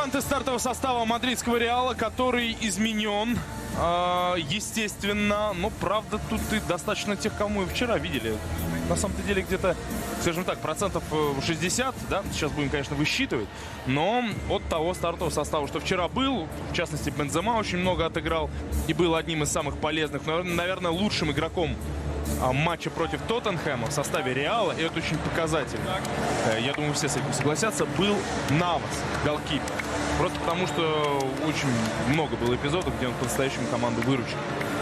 Варианты стартового состава мадридского Реала, который изменен, естественно. Но, правда, тут и достаточно тех, кому мы вчера видели. На самом-то деле где-то, скажем так, процентов 60, да, сейчас будем, конечно, высчитывать. Но от того стартового состава, что вчера был, в частности, Бензема очень много отыграл и был одним из самых полезных, наверное, лучшим игроком матча против Тоттенхэма в составе Реала, и это очень показательно. Я думаю, все с этим согласятся. Был Навас, голкипер. Просто потому, что очень много было эпизодов, где он по-настоящему команду выручил.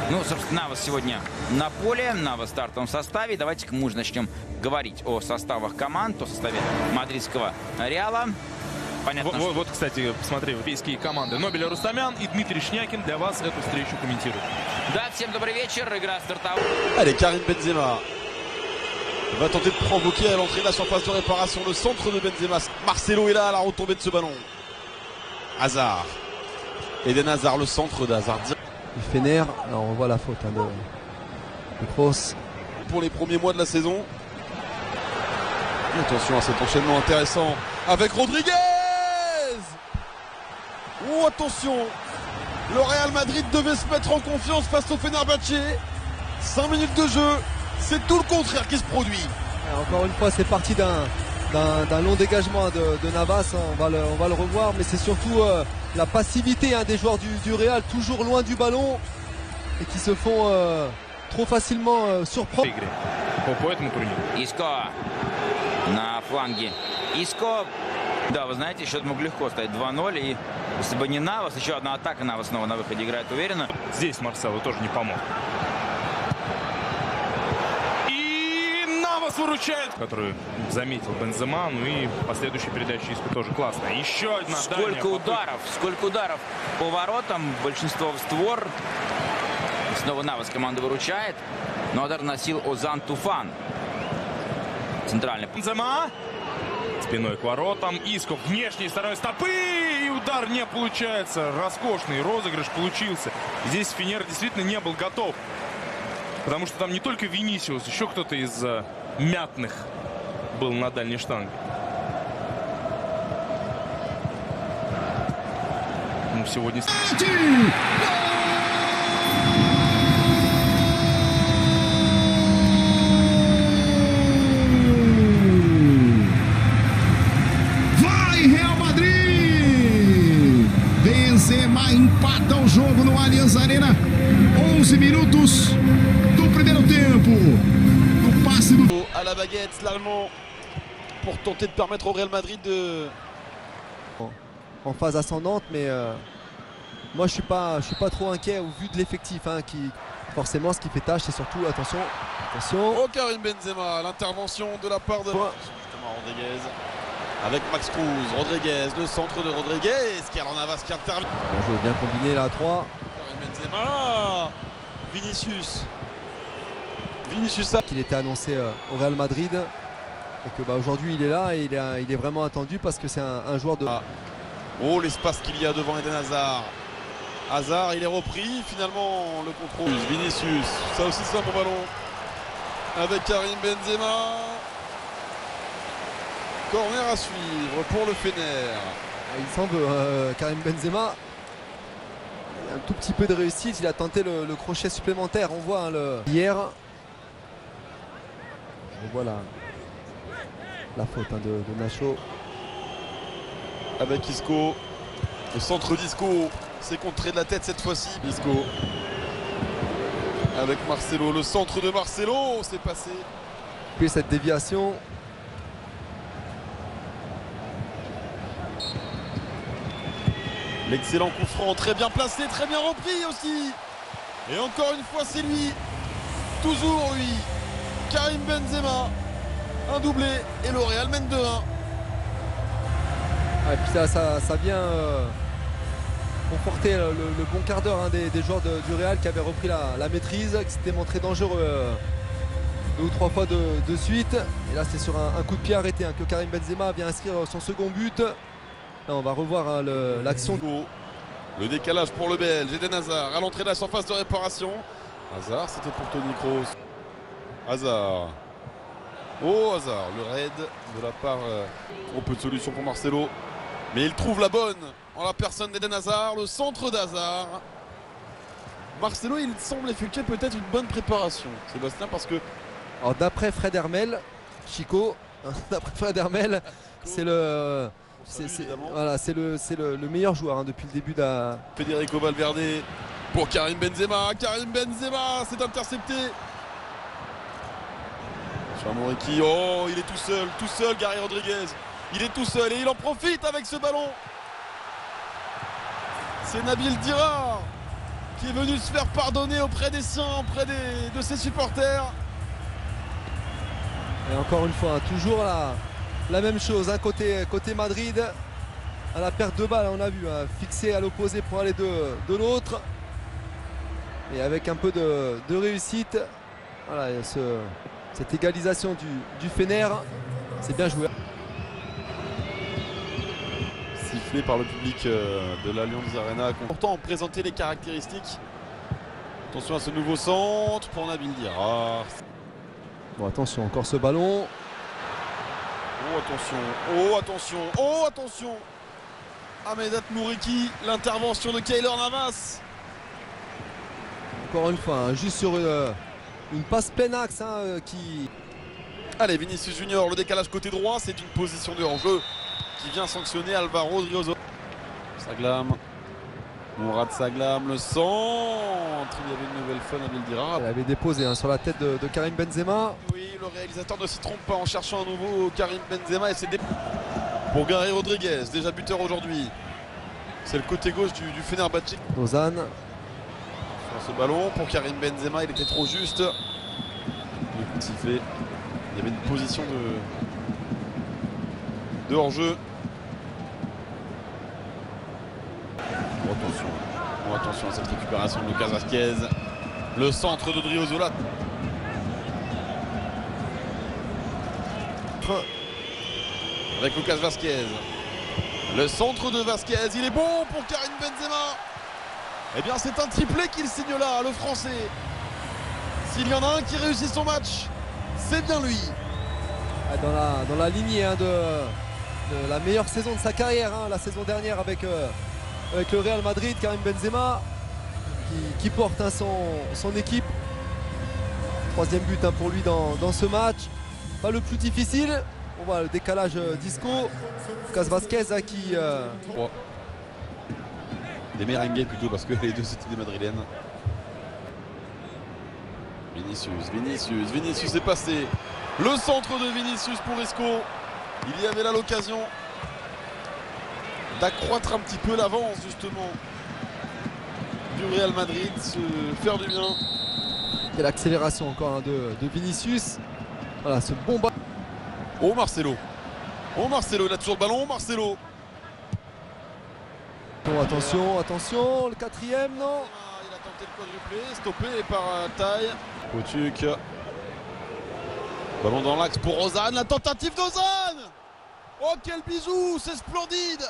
Ну, собственно, Навас сегодня на поле, Навас в стартовом составе. Давайте-ка мы уже начнем говорить о составах команд, о составе мадридского Реала. Понятно, вот, кстати, посмотри, европейские команды. Нобеля Рустамян и Дмитрий Шнякин для вас эту встречу комментируют. Да, всем добрый вечер. Игра стартовала. Allez, Karim Benzema va tenter de provoquer à l'entrée de la surface de réparation le centre de Benzema. Marcelo est là à la retombée de ce ballon. Hazard. Eden Hazard, le centre d'Hazard. Fener, alors on voit la faute de Kroos. Pour les premiers mois de la saison. Attention à cet enchaînement intéressant avec Rodriguez. Oh, attention. Le Real Madrid devait se mettre en confiance face au Fenerbahçe. 5 minutes de jeu. C'est tout le contraire qui se produit. Et encore une fois, c'est parti d'un long dégagement de Navas. On va le revoir, mais c'est surtout la passivité des joueurs du Real, toujours loin du ballon et qui se font trop facilement surprendre. Иско на фланге. Иско, да, вы знаете, счет мог легко стать 2-0. И если бы не Навас, еще одна атака, Навас снова на выходе играет уверенно. Здесь Марсело тоже не помог. Выручает, который заметил Бензема, ну и последующая передача Иску тоже классная. Еще одна. Сколько ударов по воротам, большинство в створ. И снова Навас команду выручает, но удар носил Озан Туфан. Центральный. Бензема спиной к воротам, Иско внешней стороной стопы, и удар не получается. Роскошный розыгрыш получился. Здесь Фенер действительно не был готов, потому что там не только Винисиус, еще кто-то из мятных был на дальней штанге. Ну, сегодня... Vai, Real Madrid! Benzema empata o jogo no Allianz Arena. 11 minutos do primeiro tempo. À la baguette, l'Allemand, pour tenter de permettre au Real Madrid de... En phase ascendante, mais moi je suis pas trop inquiet au vu de l'effectif qui forcément ce qui fait tâche, c'est surtout attention. Oh, Karim Benzema, l'intervention de la part de justement Rodriguez avec Max Cruz. Rodriguez, le centre de Rodriguez, Keylor Navas qui intervient. Bien joué, bien combiné là, 3. Karim Benzema, Vinicius qu'il était annoncé au Real Madrid et que aujourd'hui il est là et il est vraiment attendu parce que c'est un joueur de... Oh, l'espace qu'il y a devant Eden Hazard. Hazard, il est repris, finalement le contrôle. Vinicius, ça aussi c'est un bon ballon avec Karim Benzema. Corner à suivre pour le Fener. Il semble Karim Benzema, un tout petit peu de réussite, il a tenté le crochet supplémentaire, on voit hier. On voit la faute de Nacho. Avec Isco, le centre d'Isco, c'est contré de la tête cette fois-ci. Isco avec Marcelo, le centre de Marcelo, c'est passé. Puis cette déviation. L'excellent coup franc, très bien placé, très bien repris aussi. Et encore une fois c'est lui, toujours lui. Karim Benzema, un doublé et le Real mène 2-1. Et puis ça vient conforter le bon quart d'heure des joueurs du Real qui avaient repris la maîtrise, qui s'étaient montrés dangereux 2 ou 3 fois de suite. Et là c'est sur un coup de pied arrêté que Karim Benzema vient inscrire son second but. Là on va revoir l'action. Le décalage pour le Belge, Eden Hazard à l'entrée de la surface de réparation. Hazard, c'était pour Toni Kroos. Hazard. Oh, Hazard, le raid de la part. Trop peu de solutions pour Marcelo. Mais il trouve la bonne en la personne d'Eden Hazard, le centre d'Hazard. Marcelo, il semble effectuer peut-être une bonne préparation, Sébastien, parce que Alors d'après Fred Hermel, Chico, d'après Fred Hermel, c'est le, évidemment. voilà, c'est le meilleur joueur depuis le début de la... Federico Valverde pour Karim Benzema. Karim Benzema, c'est intercepté. Chamoriki, oh, il est tout seul, Gary Rodriguez. Il est tout seul et il en profite avec ce ballon. C'est Nabil Dirar qui est venu se faire pardonner auprès des siens, auprès de ses supporters. Et encore une fois, toujours la même chose, côté Madrid, à la perte de balle, on a vu, fixé à l'opposé pour aller de l'autre. Et avec un peu de réussite, voilà, cette égalisation du Fener, c'est bien joué. Sifflé par le public de l'Allianz Arena. Pourtant, présenter les caractéristiques. Attention à ce nouveau centre pour Nabil Dirar. Bon, attention, encore ce ballon. Oh attention, oh attention, oh attention. Ahmedat Mouriki, l'intervention de Keylor Navas. Encore une fois, juste sur une passe plein axe qui... Allez, Vinicius Junior, le décalage côté droit, c'est une position de hors-jeu qui vient sanctionner Alvaro Driozo. Saglam, Mourad Saglam, le centre. Il y avait une nouvelle fois Nabil Dirar. Elle avait déposé sur la tête de Karim Benzema. Oui, le réalisateur ne s'y trompe pas en cherchant un nouveau Karim Benzema. Et c'est pour Gary Rodriguez, déjà buteur aujourd'hui. C'est le côté gauche du Fenerbahçe. Lausanne. Sur ce ballon pour Karim Benzema, il était trop juste. Le coup de sifflet. Il y avait une position de hors-jeu. Oh, attention. Oh, attention à cette récupération de Lucas Vazquez. Le centre de Driozola. Avec Lucas Vazquez. Le centre de Vazquez. Il est bon pour Karim Benzema. Eh bien, c'est un triplé qu'il signe là, le Français. S'il y en a un qui réussit son match, c'est bien lui. Dans la lignée de la meilleure saison de sa carrière, la saison dernière avec le Real Madrid, Karim Benzema qui porte son équipe. Troisième but pour lui dans ce match. Pas le plus difficile. On voit le décalage disco. Lucas Vazquez qui... Des merengues plutôt parce que les deux c'était des madrilènes. Vinicius est passé. Le centre de Vinicius pour Isco. Il y avait là l'occasion d'accroître un petit peu l'avance justement du Real Madrid, se faire du bien. Et l'accélération encore de Vinicius. Voilà ce bon ballon. Oh Marcelo. Oh Marcelo, il a toujours le ballon, Marcelo. Bon, attention, le quatrième, non. Il a tenté le quadruplé, stoppé par Taille. Potuk. Ballon dans l'axe pour Ozan, la tentative d'Ozan. Oh quel bisou, c'est splendide.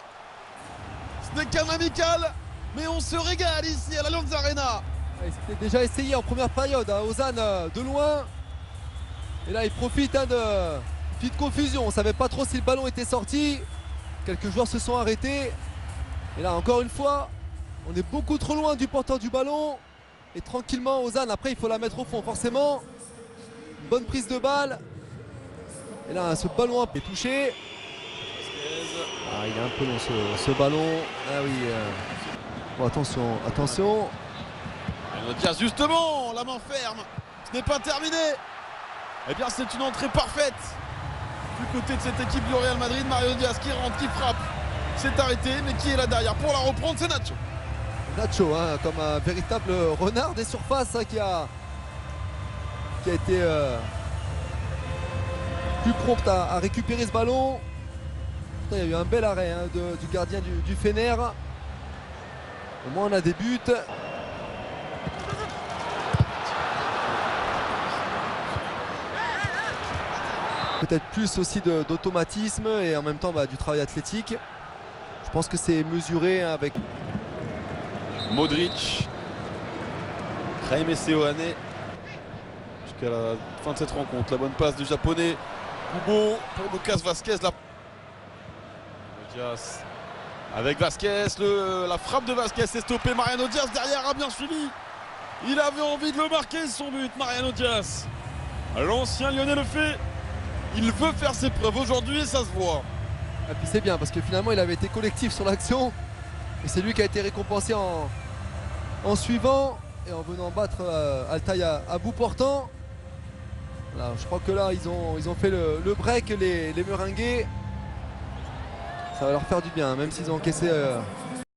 Ce n'est qu'un amical, mais on se régale ici à l'Allianz Arena. C'était déjà essayé en première période, Ozan de loin. Et là il profite de petite confusion, on ne savait pas trop si le ballon était sorti. Quelques joueurs se sont arrêtés. Et là encore une fois, on est beaucoup trop loin du porteur du ballon. Et tranquillement Ozan, après il faut la mettre au fond forcément. Une bonne prise de balle. Et là ce ballon est touché. Ah, il est un peu long ce ballon. Ah oui. Bon attention. Diaz justement, la main ferme. Ce n'est pas terminé. Eh bien c'est une entrée parfaite du côté de cette équipe du Real Madrid. Mario Diaz qui rentre, qui frappe. C'est arrêté, mais qui est là derrière pour la reprendre? C'est Nacho. Nacho, comme un véritable renard des surfaces qui a été plus prompt à récupérer ce ballon. Il y a eu un bel arrêt du gardien du Fener. Au moins on a des buts. Peut-être plus aussi d'automatisme et en même temps du travail athlétique. Je pense que c'est mesuré avec Modric, Jaime Seoane jusqu'à la fin de cette rencontre. La bonne passe du japonais Kubo pour Lucas Vazquez. Diaz Avec Vasquez, la frappe de Vasquez est stoppée. Mariano Diaz derrière a bien suivi. Il avait envie de le marquer, son but, Mariano Diaz. L'ancien Lyonnais le fait. Il veut faire ses preuves aujourd'hui et ça se voit. Et puis c'est bien parce que finalement il avait été collectif sur l'action. Et c'est lui qui a été récompensé en suivant et en venant battre Altaï à bout portant. Voilà, je crois que là ils ont fait le break, les Meringues. Ça va leur faire du bien, même s'ils ont encaissé